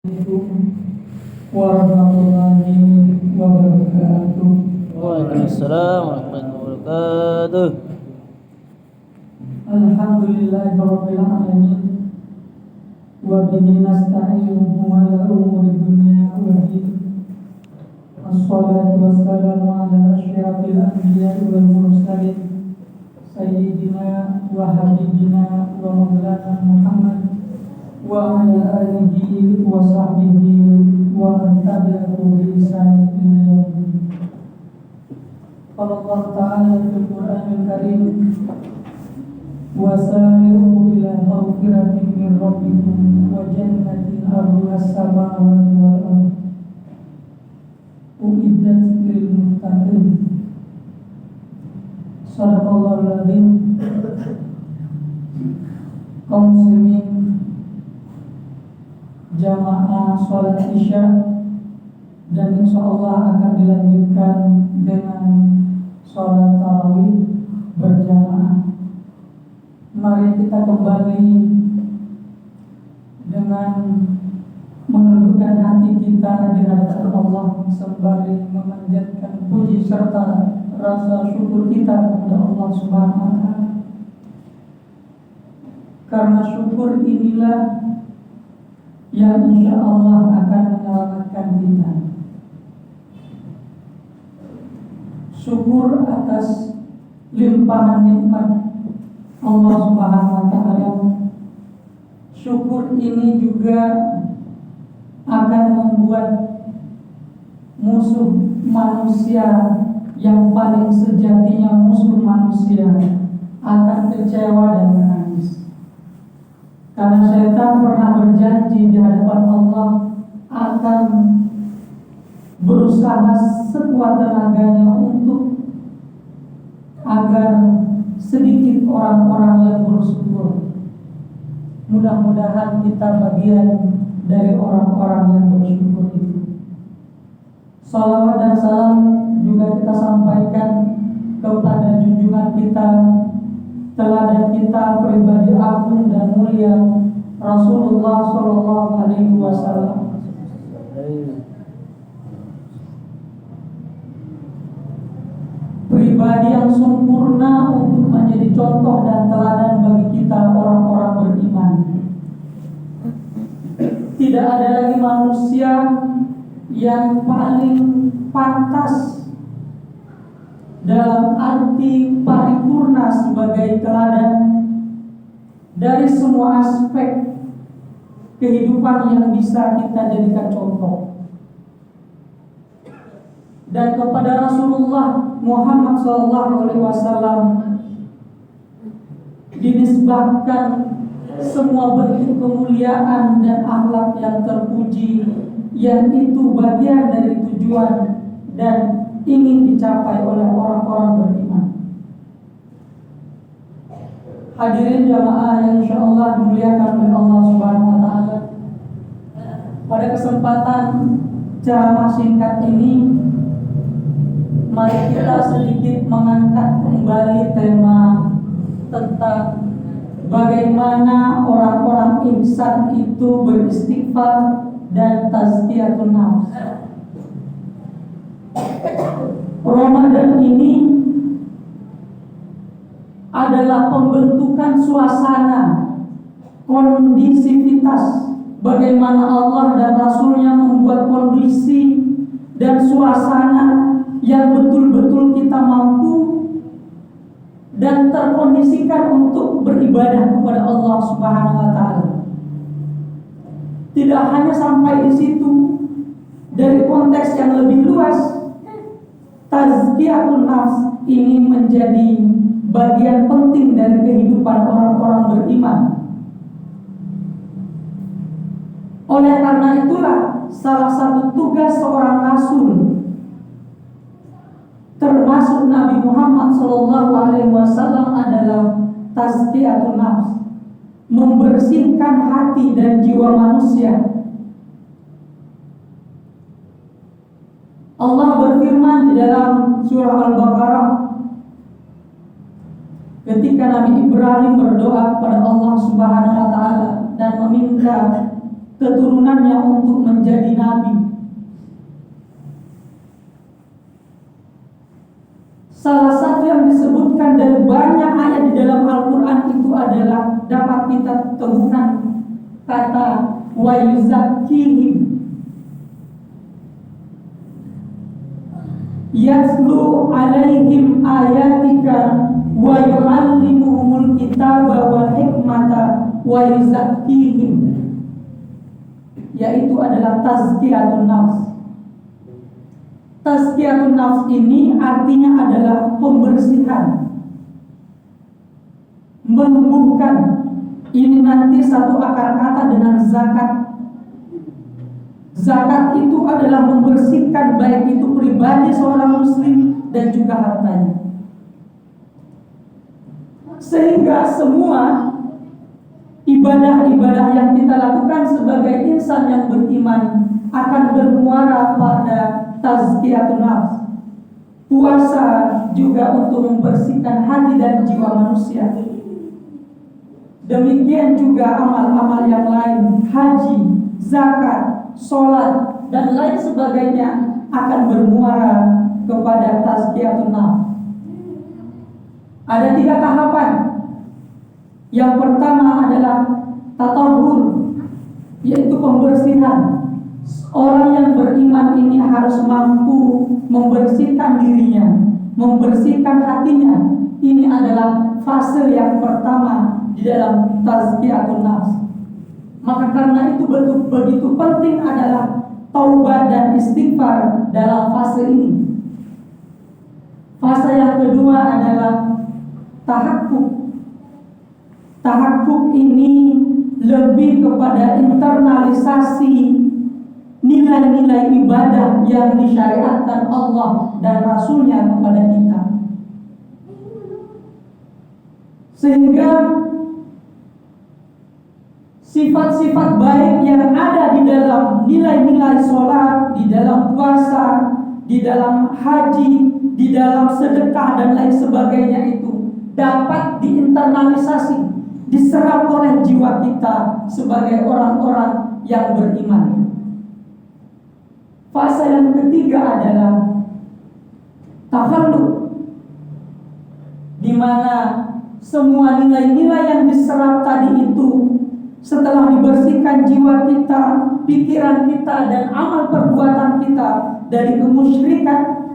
Warahmatullahi wabarakatuh. Waalaikumsalam warahmatullahi wabarakatuh. Alhamdulillahirabbil alamin. Wa bihi nasta'inu ala umuri dunya wa din. Wassalatu wassalamu ala asyrafil anbiya'i wal mursalin sayyidina wa habibina wa maulana Muhammad wa ala alihi wa sahbihi wa man tabi'ahu bi ihsan ila yaumil din. Qala Allah ta'ala fil Qur'anil Karim wa sari'u ila maghfiratin min rabbikum wa jannatin 'arduha as-samawati wal ardh uiddat lil muttaqin. Shadaqallahul azim. Kaum muslimin jamaah sholat isya, dan insya Allah akan dilanjutkan dengan sholat tarawih berjamaah. Mari kita kembali dengan menundukkan hati kita di hadapan Allah sembari memanjatkan puji serta rasa syukur kita kepada Allah Subhanahu wa Ta'ala. Karena syukur inilah yang insya Allah akan menyelamatkan kita. Syukur atas limpahan nikmat Allah Subhanahu wa Ta'ala. Syukur ini juga akan membuat musuh manusia yang paling sejatinya musuh manusia akan kecewa dan menangis. Karena syaitan pernah berjanji di hadapan Allah akan berusaha sekuat tenaganya untuk agar sedikit orang-orang yang bersyukur. Mudah-mudahan kita bagian dari orang-orang yang bersyukur itu. Salawat dan salam juga kita sampaikan kepada junjungan kita, teladan kita, pribadi agung dan mulia Rasulullah Sallallahu Alaihi Wasallam. Pribadi yang sempurna untuk menjadi contoh dan teladan bagi kita orang-orang beriman. Tidak ada lagi manusia yang paling pantas dalam arti paripurna sebagai teladan dari semua aspek kehidupan yang bisa kita jadikan contoh. Dan kepada Rasulullah Muhammad SAW dinisbahkan semua bentuk kemuliaan dan akhlak yang terpuji, yang itu bagian dari tujuan dan ingin dicapai oleh orang-orang beriman. Hadirin jamaah yang insyaallah dimuliakan oleh Allah Subhanahu wa Ta'ala. Pada kesempatan ceramah singkat ini, mari kita sedikit mengangkat kembali tema tentang bagaimana orang-orang insan itu beristighfar dan tazkiyatun nafs. Ramadan ini adalah pembentukan suasana, kondisivitas, bagaimana Allah dan Rasulnya membuat kondisi dan suasana yang betul-betul kita mampu dan terkondisikan untuk beribadah kepada Allah Subhanahu wa Ta'ala. Tidak hanya sampai di situ, dari konteks yang lebih luas, tazkiyatun nafs ini menjadi bagian penting dari kehidupan orang-orang beriman. Oleh karena itulah salah satu tugas seorang rasul, termasuk Nabi Muhammad SAW, adalah tazkiyatun nafs, membersihkan hati dan jiwa manusia. Allah berfirman di dalam surah Al-Baqarah ketika Nabi Ibrahim berdoa kepada Allah Subhanahu wa Ta'ala dan meminta keturunannya untuk yang disebutkan dari banyak ayat di dalam Al-Quran itu adalah dapat kita temukan kata wa yuzakkihim, yatlu alaihim ayatika wa yu'allimuhumul kitaba wal hikmata wa yuzakkihim, yaitu adalah tazkiyatun nafs. Tazkiyatun nafs ini artinya adalah pembersihan, menumbuhkan. Ini nanti satu akar kata dengan zakat. Zakat itu adalah membersihkan baik itu pribadi seorang muslim dan juga hartanya, sehingga semua ibadah-ibadah yang kita lakukan sebagai insan yang beriman akan bermuara pada tazkiyatun nafs. Puasa juga untuk membersihkan hati dan jiwa manusia. Demikian juga amal-amal yang lain, haji, zakat, sholat, dan lain sebagainya akan bermuara kepada tazkiyatun nafs. Ada 3 tahapan. Yang pertama adalah tatahur, yaitu pembersihan. Orang yang beriman ini harus mampu membersihkan dirinya, membersihkan hatinya. Ini adalah fase yang pertama di dalam tazkiyatun nafs. Maka karena itu begitu penting adalah taubat dan istighfar dalam fase ini. Fase yang kedua adalah tahakkuk. Tahakkuk ini lebih kepada internalisasi nilai-nilai ibadah yang disyariatkan Allah dan Rasulnya kepada kita, sehingga sifat-sifat baik yang ada di dalam nilai-nilai sholat, di dalam puasa, di dalam haji, di dalam sedekah dan lain sebagainya itu dapat diinternalisasi, diserap oleh jiwa kita sebagai orang-orang yang beriman. Fase yang ketiga adalah takhalluk, di mana semua nilai-nilai yang diserap tadi itu setelah dibersihkan jiwa kita, pikiran kita, dan amal perbuatan kita dari kemusyrikan,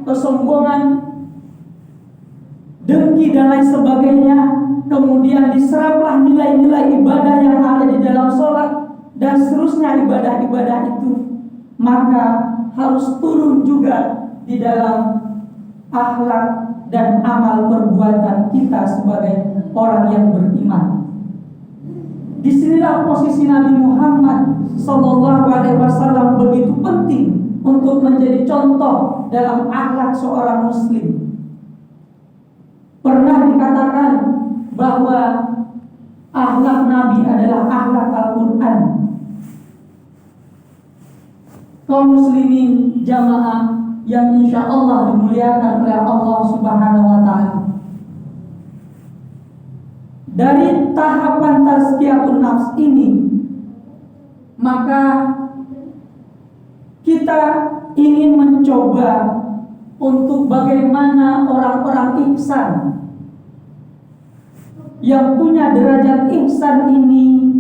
kesombongan, dengki dan lain sebagainya, kemudian diseraplah nilai-nilai ibadah yang ada di dalam sholat dan seterusnya ibadah-ibadah itu, maka harus turun juga di dalam akhlak dan amal perbuatan kita sebagai orang yang beriman. Disinilah posisi Nabi Muhammad SAW begitu penting untuk menjadi contoh dalam akhlak seorang muslim. Pernah dikatakan bahwa akhlak Nabi adalah akhlak Al-Quran. Kaum muslimin jamaah yang insya Allah dimuliakan oleh Allah Subhanahu wa Ta'ala, dari tahapan tazkiyatun nafs ini, maka kita ingin mencoba untuk bagaimana orang-orang ihsan yang punya derajat ihsan ini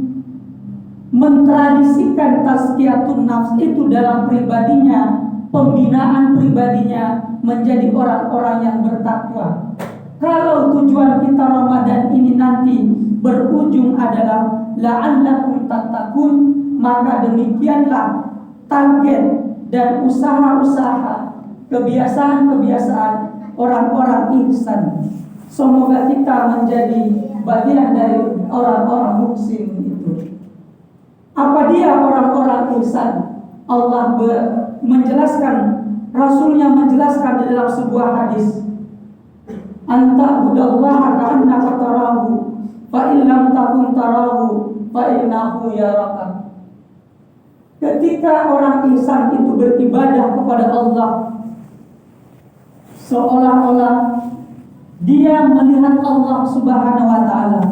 mentradisikan tazkiyatun nafs itu dalam pribadinya, pembinaan pribadinya menjadi orang-orang yang bertakwa. Kalau tujuan kita Ramadan ini nanti berujung adalah la'allakum tattaqun, maka demikianlah target dan usaha-usaha, kebiasaan-kebiasaan orang-orang ihsan. Semoga kita menjadi bagian dari orang-orang muhsin itu. Apa dia orang-orang ihsan? Allah menjelaskan, Rasulnya menjelaskan di dalam sebuah hadis, anta budallaha ka'annaka tarahu fa in lam takun tarahu fa innahu yaraka. Ketika orang ihsan itu beribadah kepada Allah, seolah-olah dia melihat Allah Subhanahu wa Ta'ala.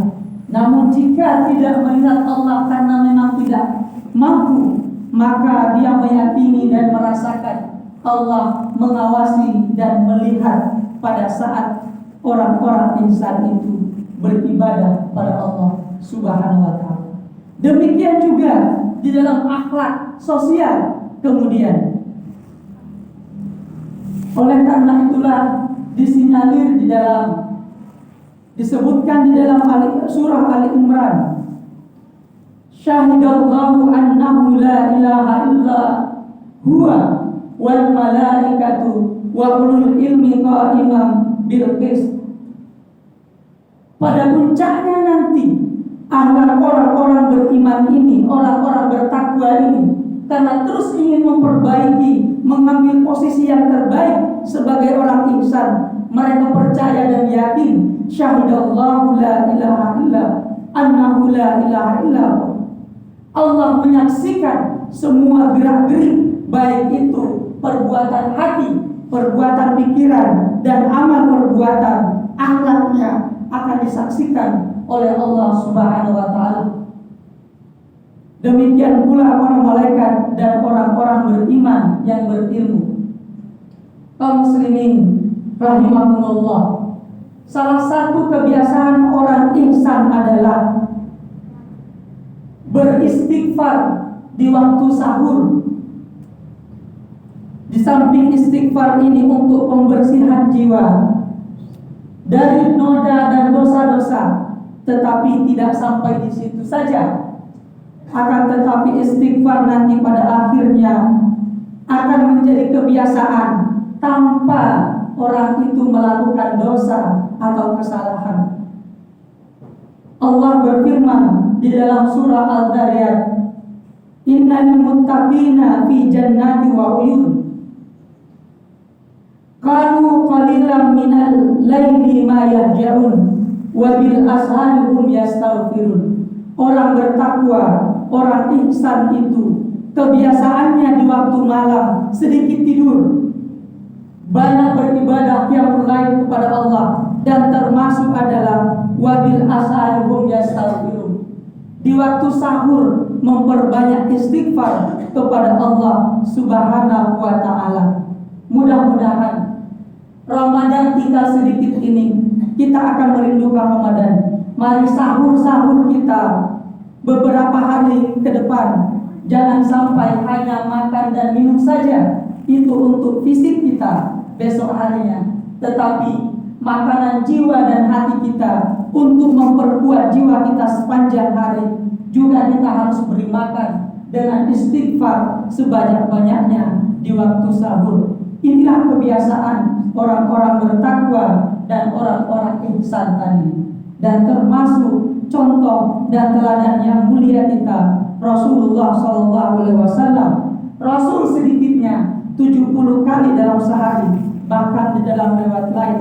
Namun jika tidak melihat Allah karena memang tidak mampu, maka dia meyakini dan merasakan Allah mengawasi dan melihat pada saat orang-orang ihsan itu beribadah pada Allah Subhanahu wa taala. Demikian juga di dalam akhlak sosial. Kemudian oleh karena itulah disinyalir disebutkan di dalam surah Ali Imran, syahidallahu annahu la ilaha illa huwa wal malaikatu wa ulul ilmi qa'iman bil qist. Pada puncaknya nanti agar orang-orang beriman ini, orang-orang bertakwa ini, karena terus ingin memperbaiki, mengambil posisi yang terbaik sebagai orang ihsan, mereka percaya dan yakin syahidallahu la ilaha illa annahu la ilaha illa Allah menyaksikan semua gerak-gerik, baik itu perbuatan hati, perbuatan pikiran, dan amal perbuatan akhlaknya akan disaksikan oleh Allah Subhanahu wa taala. Demikian pula para malaikat dan orang-orang beriman yang berilmu. Kaum muslimin rahimakumullah, salah satu kebiasaan orang ihsan adalah beristighfar di waktu sahur. Di samping istighfar ini untuk pembersihan jiwa dari noda dan dosa-dosa, tetapi tidak sampai di situ saja. Akan tetapi istighfar nanti pada akhirnya akan menjadi kebiasaan tanpa orang itu melakukan dosa atau kesalahan. Allah berfirman di dalam surah Al-Dzariyat, innal muttaqina fi jannati wa uyun kanu qalilan minal laili ma yahjaun wa bil ashari hum yastaghfirun. Orang bertakwa, orang ihsan itu kebiasaannya di waktu malam sedikit tidur, banyak beribadah qiyamul lail kepada Allah, dan termasuk adalah wabil ashari hum yastaghfirun. Di waktu sahur memperbanyak istighfar kepada Allah Subhanahu wa taala. Mudah-mudahan Ramadan tinggal sedikit ini, kita akan merindukan Ramadan. Mari sahur-sahur kita beberapa hari ke depan, jangan sampai hanya makan dan minum saja, itu untuk fisik kita besok harinya, tetapi makanan jiwa dan hati kita untuk memperkuat jiwa kita sepanjang hari. Juga kita harus beri makan dengan istighfar sebanyak-banyaknya di waktu sahur. Inilah kebiasaan orang-orang bertakwa dan orang-orang ihsan tadi. Dan termasuk contoh dan teladan yang mulia kita Rasulullah SAW. Rasul sedikitnya 70 kali dalam sehari, bahkan di dalam riwayat lain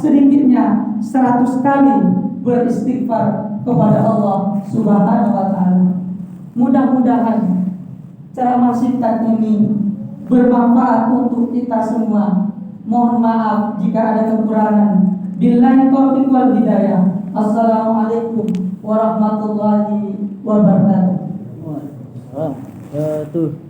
sedikitnya 100 kali beristighfar kepada Allah Subhanahu wa taala. Mudah-mudahan ceramah singkat ini bermanfaat untuk kita semua. Mohon maaf jika ada kekurangan. Billahi taufiq wal hidayah. Assalamualaikum warahmatullahi wabarakatuh. Waalaikumsalam.